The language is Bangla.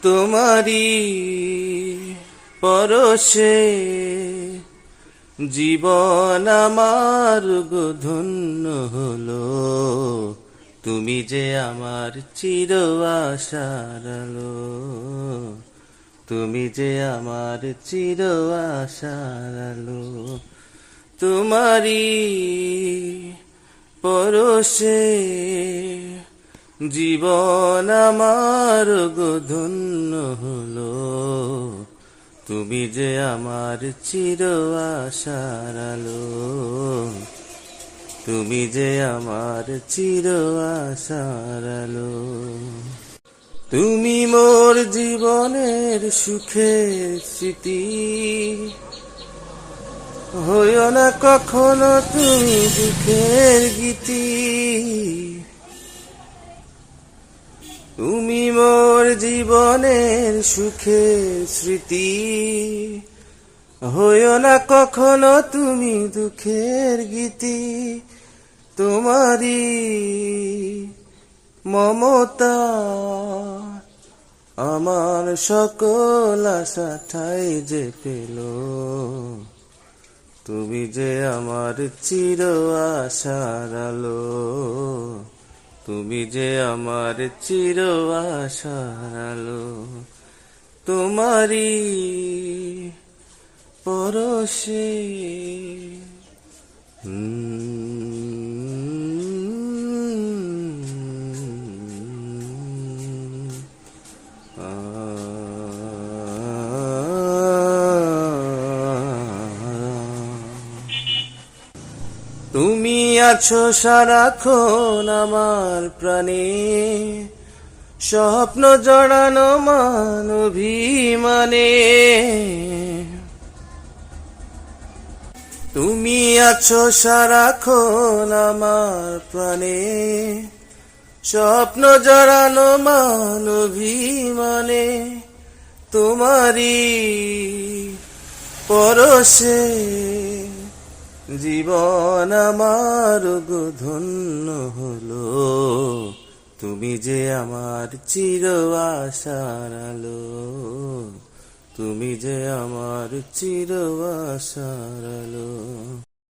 তোমারি পরশে জীবন আমার ধন্য হলো। তুমি যে আমার চির আশার আলো, তুমি যে আমার চির আশার আলো। তোমারি পরশে জীবন আমার ধন্য হলো। তুমি যে আমার চির আশার আলো, তুমি যে আমার চির আশার আলো। তুমি মোর জীবনের সুখের স্মৃতি, হইও না কখনো তুমি দুঃখের গীতি। তুমি মোর জীবনের সুখের স্মৃতি, হইও না কখনো তুমি দুঃখের গীতি। তোমারি মমতা আমার সকল আশা ঠাই যে পেল। তুমি যে আমার চির আশার আলো, তুমি যে আমার চির আশার আলো। তোমারি পরশে তুমি আছো সারাক্ষণ আমার প্রাণে, স্বপ্ন জড়ানো মান অভিমানে। তুমি আছো সারাক্ষণ আমার প্রাণে, স্বপ্ন জড়ানো মান অভিমানে। তোমারি পরশে জীবন আমার ধন্য হলো। তুমি যে আমার চির আশার আলো, তুমি যে আমার চির আশার আলো।